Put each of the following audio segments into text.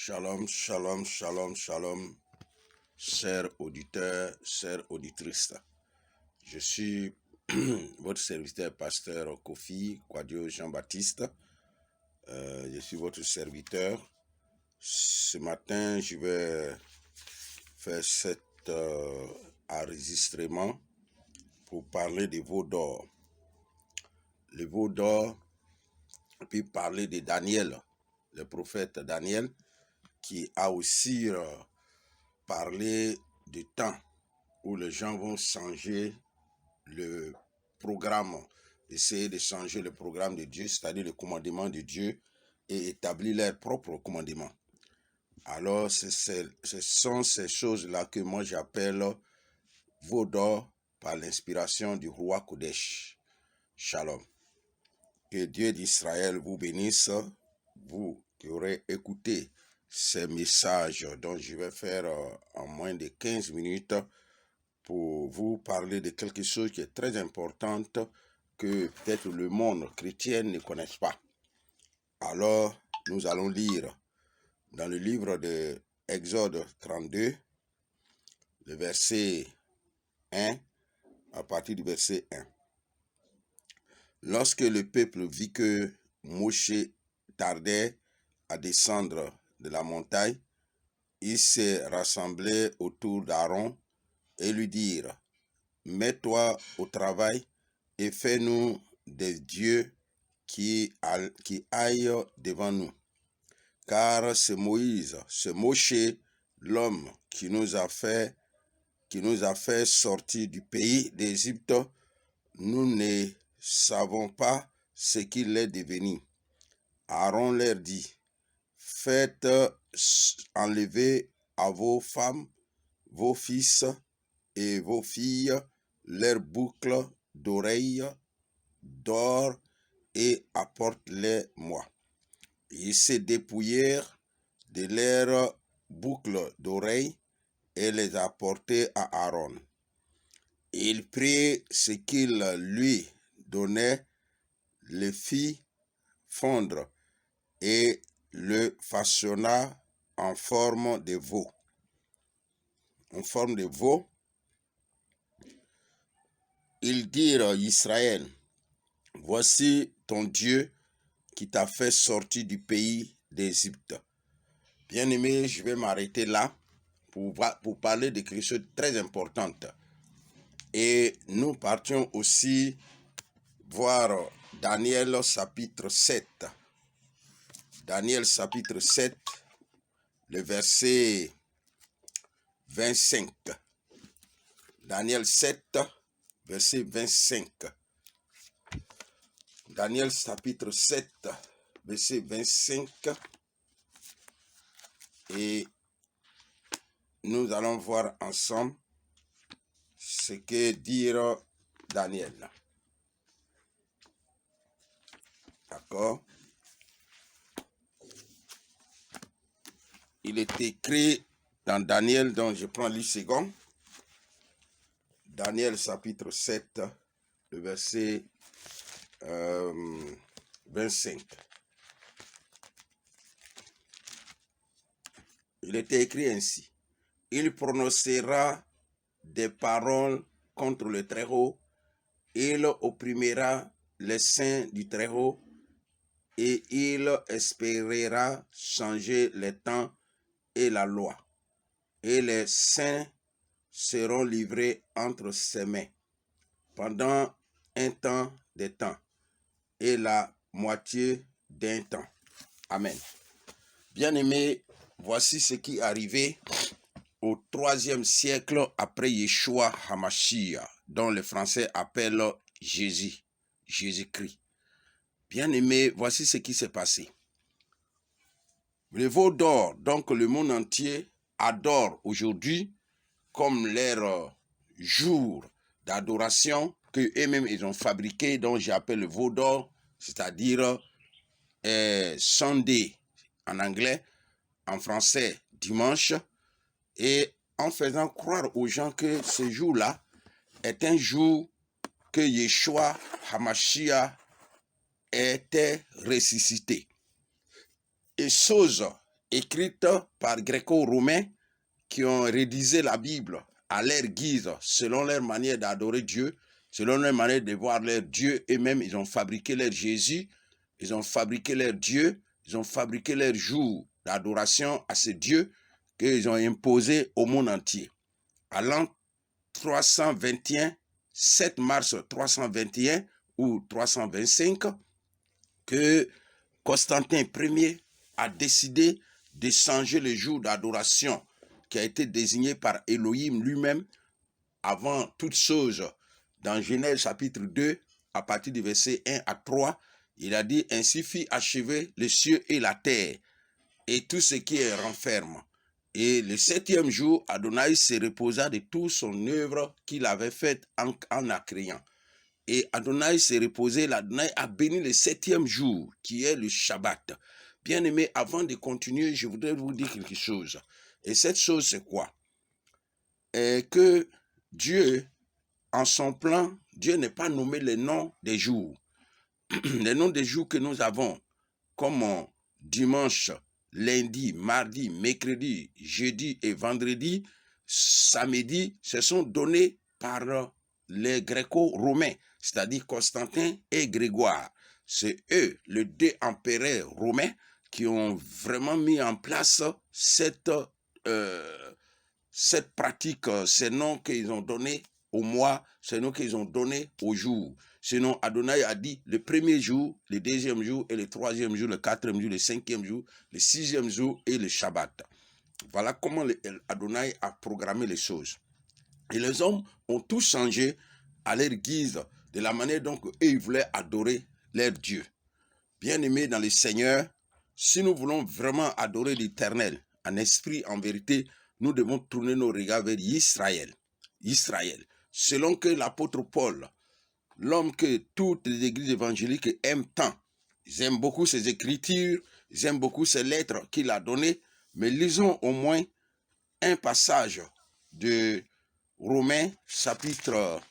Shalom, shalom, shalom, shalom, chers auditeurs, chères auditrices. Je suis votre serviteur pasteur Kofi Kwadio Jean-Baptiste. Je suis votre serviteur. Ce matin, je vais faire cet enregistrement pour parler des veaux d'or. Les veaux d'or, puis parler de Daniel, le prophète Daniel, qui a aussi parlé du temps où les gens vont changer le programme, essayer de changer le programme de Dieu, c'est-à-dire le commandement de Dieu, et établir leur propre commandement. Alors, ce sont ces choses-là que moi j'appelle veaux d'or par l'inspiration du roi Kodesh. Shalom. Que Dieu d'Israël vous bénisse, vous qui aurez écouté ces messages dont je vais faire en moins de 15 minutes pour vous parler de quelque chose qui est très important que peut-être le monde chrétien ne connaisse pas. Alors, nous allons lire dans le livre de Exode 32, le verset 1, à partir du verset 1. Lorsque le peuple vit que Moshe tardait à descendre de la montagne, ils se rassemblaient autour d'Aaron et lui dirent: Mets-toi au travail et fais-nous des dieux qui aillent devant nous. Car c'est Moïse, c'est Moshe, l'homme qui nous a fait sortir du pays d'Égypte. Nous ne savons pas ce qu'il est devenu. Aaron leur dit: Faites enlever à vos femmes, vos fils et vos filles leurs boucles d'oreilles d'or et apportez-les-moi. Ils se dépouillèrent de leurs boucles d'oreilles et les apportèrent à Aaron. Il prit ce qu'il lui donnait, le fit fondre et le façonna en forme de veau. En forme de veau, ils dirent à Israël: Voici ton Dieu qui t'a fait sortir du pays d'Égypte. Bien-aimé, je vais m'arrêter là pour parler de quelque chose de très important. Et nous partions aussi voir Daniel chapitre 7. Daniel chapitre 7, le verset 25. Daniel 7, verset 25. Daniel chapitre 7, verset 25. Et nous allons voir ensemble ce que dit Daniel. D'accord? Il est écrit dans Daniel, donc je prends le second. Daniel chapitre 7, le verset 25. Il était écrit ainsi: Il prononcera des paroles contre le Très-Haut, il opprimera les saints du Très-Haut, et il espérera changer les temps et la loi, et les saints seront livrés entre ses mains pendant un temps des temps et la moitié d'un temps. Amen. Bien-aimés, voici ce qui est arrivé au 3e siècle après Yeshua HaMashiach, dont les Français appellent Jésus-Christ. Bien-aimés, voici ce qui s'est passé. Le veau d'or, donc le monde entier adore aujourd'hui comme leur jour d'adoration que eux-mêmes ils ont fabriqué, dont j'appelle le veau d'or, c'est-à-dire Sunday en anglais, en français dimanche, et en faisant croire aux gens que ce jour-là est un jour que Yeshua HaMashiach était ressuscité. Et chose écrites par Gréco-Romains qui ont rédigé la Bible à leur guise, selon leur manière d'adorer Dieu, selon leur manière de voir leur Dieu, et même ils ont fabriqué leur Jésus, ils ont fabriqué leur Dieu, ils ont fabriqué leur jour d'adoration à ce Dieu qu'ils ont imposé au monde entier. À l'an 321, 7 mars 321 ou 325, que Constantin Ier a décidé de changer le jour d'adoration qui a été désigné par Elohim lui-même avant toute chose. Dans Genèse chapitre 2, à partir du verset 1 à 3, il a dit « Ainsi fit achever les cieux et la terre, et tout ce qui est renferme. Et le 7e jour, Adonai se reposa de toute son œuvre qu'il avait faite en la créant. Et Adonai s'est reposé, l'Adonai a béni le 7e jour, qui est le Shabbat. » Bien-aimés, avant de continuer, je voudrais vous dire quelque chose. Et cette chose, c'est quoi? Que Dieu, en son plan, Dieu n'est pas nommé les noms des jours. Les noms des jours que nous avons, comme dimanche, lundi, mardi, mercredi, jeudi et vendredi, samedi, se sont donnés par les Gréco-Romains, c'est-à-dire Constantin et Grégoire. C'est eux, les deux empereurs romains, qui ont vraiment mis en place cette pratique, ces noms qu'ils ont donnés au mois, ces noms qu'ils ont donnés au jour. Sinon, Adonai a dit le premier jour, le deuxième jour et le troisième jour, le quatrième jour, le cinquième jour, le sixième jour et le Shabbat. Voilà comment Adonai a programmé les choses. Et les hommes ont tout changé à leur guise, de la manière dont eux ils voulaient adorer leur Dieu. Bien-aimés dans le Seigneur, si nous voulons vraiment adorer l'Éternel, en esprit, en vérité, nous devons tourner nos regards vers Israël. Israël. Selon que l'apôtre Paul, l'homme que toutes les églises évangéliques aiment tant, ils aiment beaucoup ses écritures, ils aiment beaucoup ses lettres qu'il a données, mais lisons au moins un passage de Romains chapitre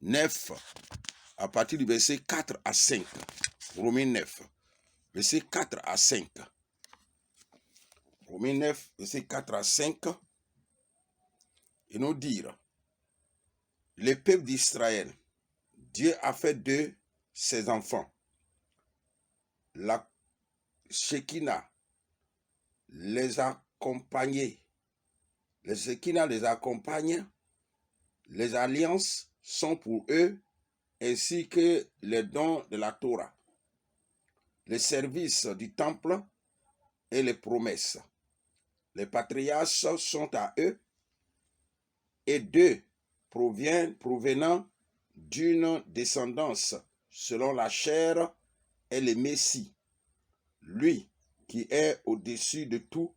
9, à partir du verset 4 à 5. Romains 9, verset 4 à 5. Romains 9, verset 4 à 5. Et nous dire, le peuple d'Israël, Dieu a fait de ses enfants la Shekinah les accompagnait. Les Shekinah les accompagne. Les alliances sont pour eux, ainsi que les dons de la Torah, les services du temple et les promesses. Les patriarches sont à eux, et d'eux provenant d'une descendance selon la chair est le Messie, lui qui est au-dessus de tout,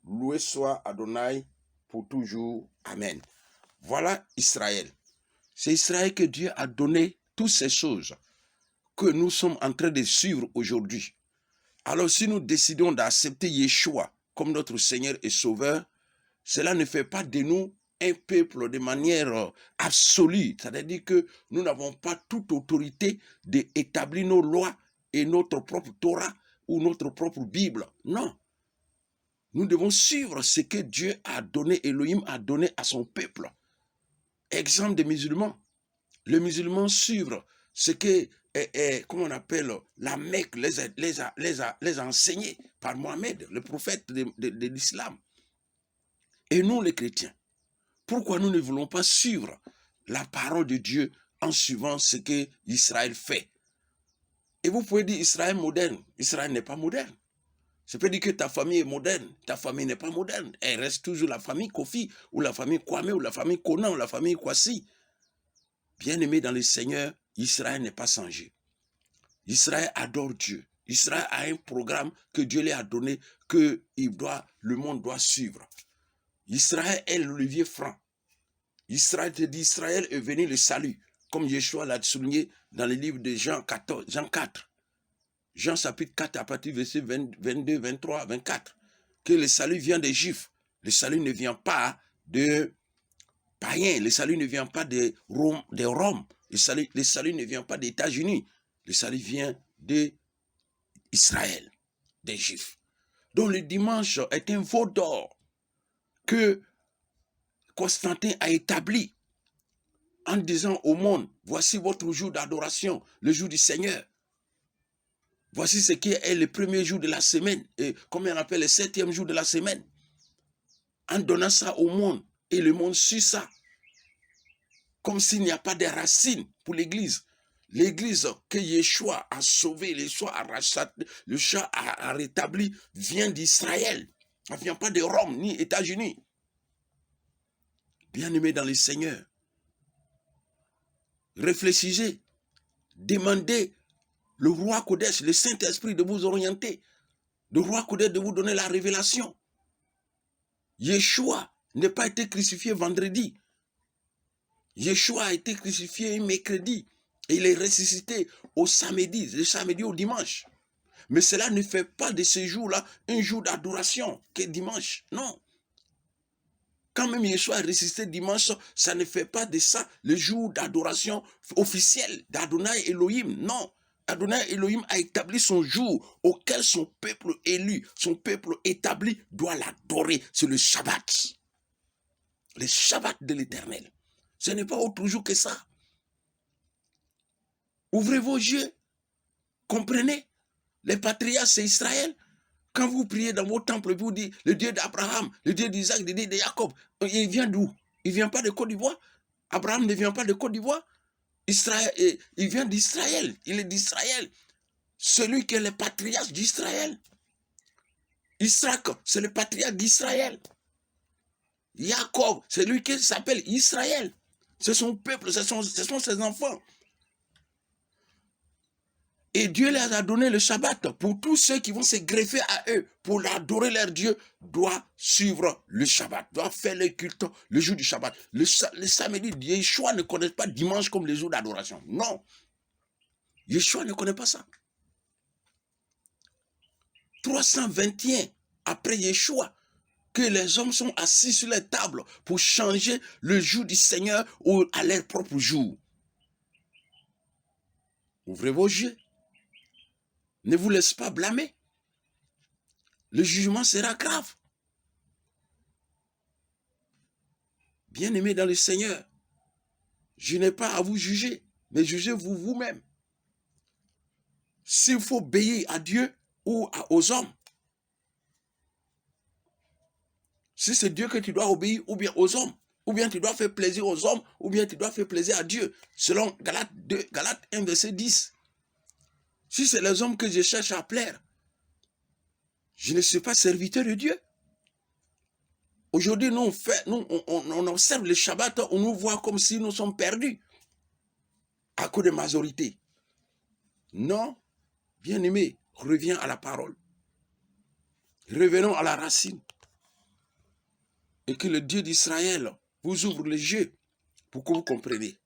loué soit Adonai pour toujours. Amen. Voilà Israël. C'est Israël que Dieu a donné toutes ces choses que nous sommes en train de suivre aujourd'hui. Alors si nous décidons d'accepter Yeshua comme notre Seigneur et Sauveur, cela ne fait pas de nous un peuple de manière absolue. C'est-à-dire que nous n'avons pas toute autorité d'établir nos lois et notre propre Torah ou notre propre Bible. Non. Nous devons suivre ce que Dieu a donné, Elohim a donné à son peuple. Exemple des musulmans. Les musulmans suivent ce que, comment on appelle, la Mecque les a enseignés par Mohammed, le prophète de l'islam. Et nous, les chrétiens, pourquoi nous ne voulons pas suivre la parole de Dieu en suivant ce que Israël fait? Et vous pouvez dire Israël moderne. Israël n'est pas moderne. Ça peut dire que ta famille est moderne. Ta famille n'est pas moderne. Elle reste toujours la famille Kofi, ou la famille Kwame, ou la famille Konan, ou la famille Kwasi. Bien-aimé dans le Seigneur, Israël n'est pas changé. Israël adore Dieu. Israël a un programme que Dieu lui a donné, que le monde doit suivre. Israël est le levier franc. Israël te dit, Israël est venu le salut, comme Yeshua l'a souligné dans le livre de Jean 4. Jean chapitre 4 à partir du verset 22, 23, 24. Que le salut vient des Juifs. Le salut ne vient pas de païens. Le salut ne vient pas de Rome. Le salut ne vient pas des États-Unis. Le salut vient d'Israël, des Juifs. dont le dimanche est un veau d'or que Constantin a établi en disant au monde, voici votre jour d'adoration, le jour du Seigneur. Voici ce qui est le premier jour de la semaine, et comme on appelle le 7e jour de la semaine. En donnant ça au monde, et le monde suit ça. Comme s'il n'y a pas de racines pour l'Église. L'Église que Yeshua a sauvée, Yeshua a racheté, le chat a rétabli, vient d'Israël. Elle ne vient pas de Rome, ni États-Unis. Bien-aimés dans le Seigneur, réfléchissez, demandez le roi Kodesh, le Saint-Esprit de vous orienter, le roi Kodesh de vous donner la révélation. Yeshua n'a pas été crucifié vendredi. Yeshua a été crucifié mercredi. Et il est ressuscité au samedi, le samedi au dimanche. Mais cela ne fait pas de ce jour-là un jour d'adoration que dimanche. Non. Quand même Yeshua est ressuscité dimanche, ça ne fait pas de ça le jour d'adoration officiel d'Adonai Elohim. Non. Adonai Elohim a établi son jour auquel son peuple élu, son peuple établi doit l'adorer. C'est le Shabbat. Le Shabbat de l'Éternel. Ce n'est pas autre jour que ça. Ouvrez vos yeux. Comprenez. Les patriarches, c'est Israël. Quand vous priez dans vos temples, vous dites le Dieu d'Abraham, le Dieu d'Isaac, le Dieu de Jacob. Il vient d'où? Il ne vient pas de Côte d'Ivoire. Abraham ne vient pas de Côte d'Ivoire. Israël, il vient d'Israël. Il est d'Israël. Celui qui est le patriarche d'Israël. Isaac, c'est le patriarche d'Israël. Jacob, c'est lui qui s'appelle Israël. C'est son peuple, ce sont ses enfants. Et Dieu leur a donné le Shabbat pour tous ceux qui vont se greffer à eux pour adorer leur Dieu, doivent suivre le Shabbat, doivent faire le culte le jour du Shabbat. Le samedi, Yeshua ne connaît pas dimanche comme les jours d'adoration. Non. Yeshua ne connaît pas ça. 321 après Yeshua, que les hommes sont assis sur les tables pour changer le jour du Seigneur à leur propre jour. Ouvrez vos yeux. Ne vous laisse pas blâmer. Le jugement sera grave. Bien-aimés dans le Seigneur, je n'ai pas à vous juger, mais jugez-vous vous-même. S'il faut obéir à Dieu ou aux hommes, si c'est Dieu que tu dois obéir ou bien aux hommes, ou bien tu dois faire plaisir aux hommes, ou bien tu dois faire plaisir à Dieu, selon Galates 1, verset 10. Si c'est les hommes que je cherche à plaire, je ne suis pas serviteur de Dieu. Aujourd'hui, nous, on observe le Shabbat, on nous voit comme si nous sommes perdus à cause de majorité. Non, bien-aimé, reviens à la parole. Revenons à la racine. Et que le Dieu d'Israël vous ouvre les yeux pour que vous compreniez.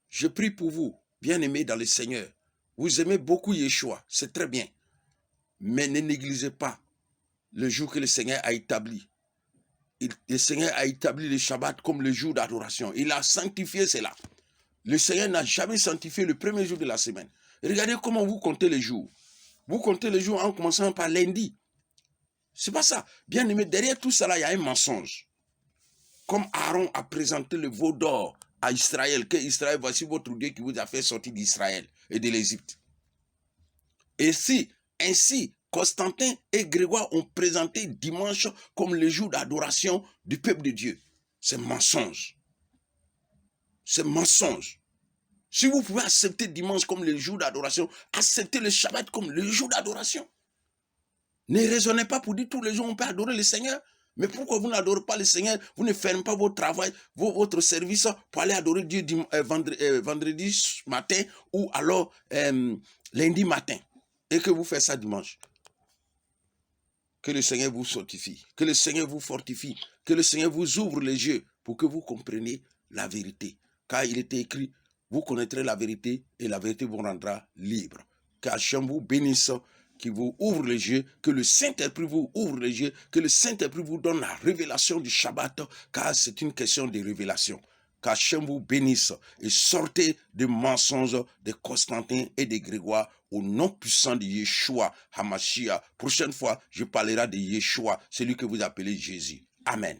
Je prie pour vous, bien-aimés dans le Seigneur. Vous aimez beaucoup Yeshua, c'est très bien. Mais ne négligez pas le jour que le Seigneur a établi. Le Seigneur a établi le Shabbat comme le jour d'adoration. Il a sanctifié cela. Le Seigneur n'a jamais sanctifié le premier jour de la semaine. Regardez comment vous comptez les jours. Vous comptez les jours en commençant par lundi. C'est pas ça. Bien aimé, derrière tout ça, il y a un mensonge. Comme Aaron a présenté le veau d'or à Israël, que Israël, voici votre Dieu qui vous a fait sortir d'Israël et de l'Égypte. Et si, ainsi, Constantin et Grégoire ont présenté dimanche comme le jour d'adoration du peuple de Dieu. C'est mensonge. C'est mensonge. Si vous pouvez accepter dimanche comme le jour d'adoration, acceptez le Shabbat comme le jour d'adoration. Ne raisonnez pas pour dire tous les jours on peut adorer le Seigneur. Mais pourquoi vous n'adorez pas le Seigneur? Vous ne fermez pas votre travail, votre service pour aller adorer Dieu vendredi matin ou alors lundi matin. Et que vous faites ça dimanche. Que le Seigneur vous sanctifie, que le Seigneur vous fortifie, que le Seigneur vous ouvre les yeux pour que vous compreniez la vérité. Car il était écrit, vous connaîtrez la vérité et la vérité vous rendra libre. Qu'Hachem vous bénisse, qui vous ouvre les yeux, que le Saint-Esprit vous ouvre les yeux, que le Saint-Esprit vous donne la révélation du Shabbat, car c'est une question de révélation. Qu'Hachem vous bénisse et sortez des mensonges de Constantin et de Grégoire au nom puissant de Yeshua HaMashiach. Prochaine fois, je parlerai de Yeshua, celui que vous appelez Jésus. Amen.